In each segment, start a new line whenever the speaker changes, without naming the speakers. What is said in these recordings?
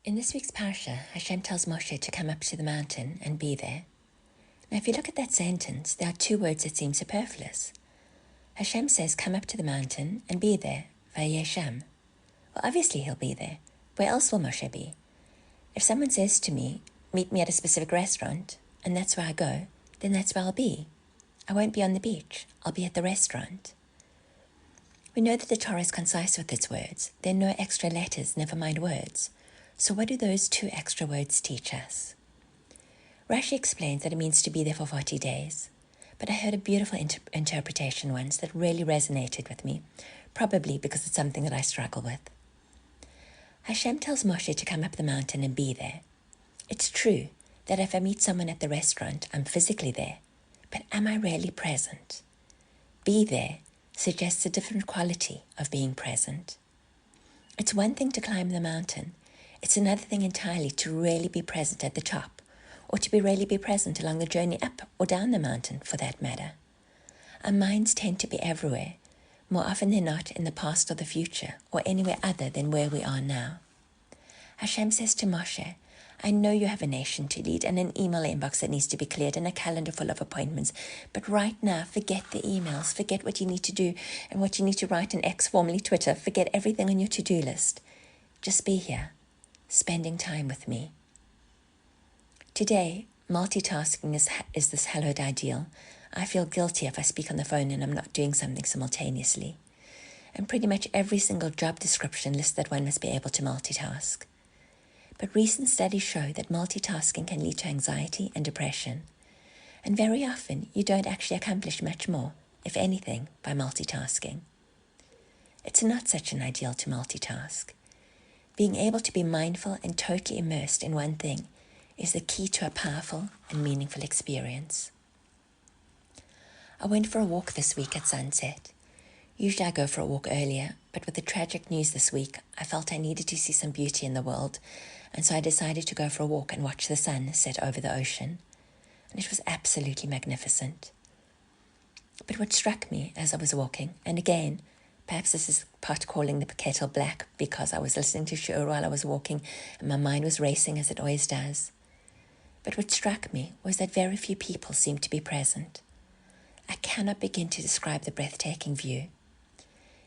In this week's parsha, Hashem tells Moshe to come up to the mountain and be there. Now, if you look at that sentence, there are two words that seem superfluous. Hashem says, come up to the mountain and be there, vayesham. Well, obviously he'll be there. Where else will Moshe be? If someone says to me, meet me at a specific restaurant, and that's where I go, then that's where I'll be. I won't be on the beach. I'll be at the restaurant. We know that the Torah is concise with its words. There are no extra letters, never mind words. So what do those two extra words teach us? Rashi explains that it means to be there for 40 days. But I heard a beautiful interpretation once that really resonated with me, probably because it's something that I struggle with. Hashem tells Moshe to come up the mountain and be there. It's true that if I meet someone at the restaurant, I'm physically there. But am I really present? Be there suggests a different quality of being present. It's one thing to climb the mountain. It's another thing entirely to really be present at the top, or to really be present along the journey up or down the mountain, for that matter. Our minds tend to be everywhere, more often than not in the past or the future, or anywhere other than where we are now. Hashem says to Moshe, I know you have a nation to lead and an email inbox that needs to be cleared and a calendar full of appointments, but right now, forget the emails, forget what you need to do and what you need to write in X, formerly Twitter, forget everything on your to-do list. Just be here, spending time with me. Today, multitasking is this hallowed ideal. I feel guilty if I speak on the phone and I'm not doing something simultaneously. And pretty much every single job description lists that one must be able to multitask. But recent studies show that multitasking can lead to anxiety and depression. And very often, you don't actually accomplish much more, if anything, by multitasking. It's not such an ideal to multitask. Being able to be mindful and totally immersed in one thing is the key to a powerful and meaningful experience. I went for a walk this week at sunset. Usually I go for a walk earlier, but with the tragic news this week, I felt I needed to see some beauty in the world, and so I decided to go for a walk and watch the sun set over the ocean. And it was absolutely magnificent. But what struck me as I was walking, and again, perhaps this is pot calling the kettle black because I was listening to Shiur while I was walking and my mind was racing as it always does. But what struck me was that very few people seemed to be present. I cannot begin to describe the breathtaking view.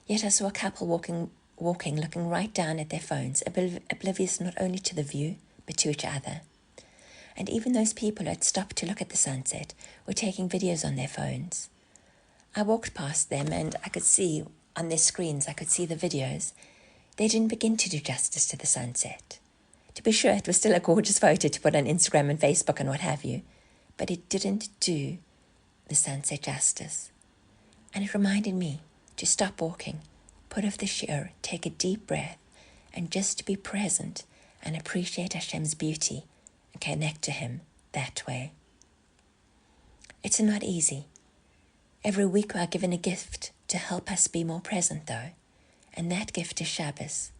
Yet I saw a couple walking, looking right down at their phones, oblivious not only to the view, but to each other. And even those people who had stopped to look at the sunset were taking videos on their phones. I walked past them and I could see on their screens, I could see the videos. They didn't begin to do justice to the sunset. To be sure, it was still a gorgeous photo to put on Instagram and Facebook and what have you, but it didn't do the sunset justice. And it reminded me to stop walking, put off the shiur, take a deep breath, and just to be present and appreciate Hashem's beauty and connect to Him that way. It's not easy. Every week we are given a gift to help us be more present though, and that gift is Shabbos.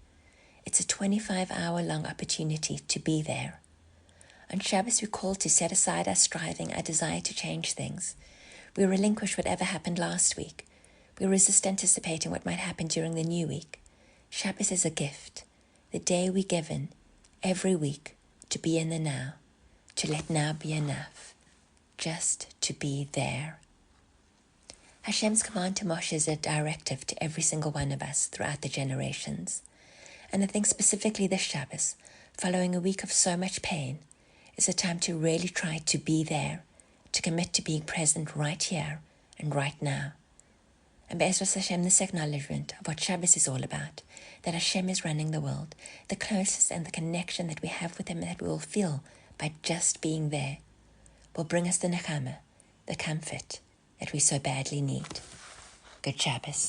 It's a 25-hour-long opportunity to be there. On Shabbos we're called to set aside our striving, our desire to change things. We relinquish whatever happened last week. We resist anticipating what might happen during the new week. Shabbos is a gift, the day we're given every week to be in the now, to let now be enough, just to be there. Hashem's command to Moshe is a directive to every single one of us throughout the generations. And I think specifically this Shabbos, following a week of so much pain, is a time to really try to be there, to commit to being present right here and right now. And Be'ezras Hashem, this acknowledgement of what Shabbos is all about, that Hashem is running the world, the closest and the connection that we have with Him that we will feel by just being there, will bring us the nechama, the comfort that we so badly need. Good Shabbos.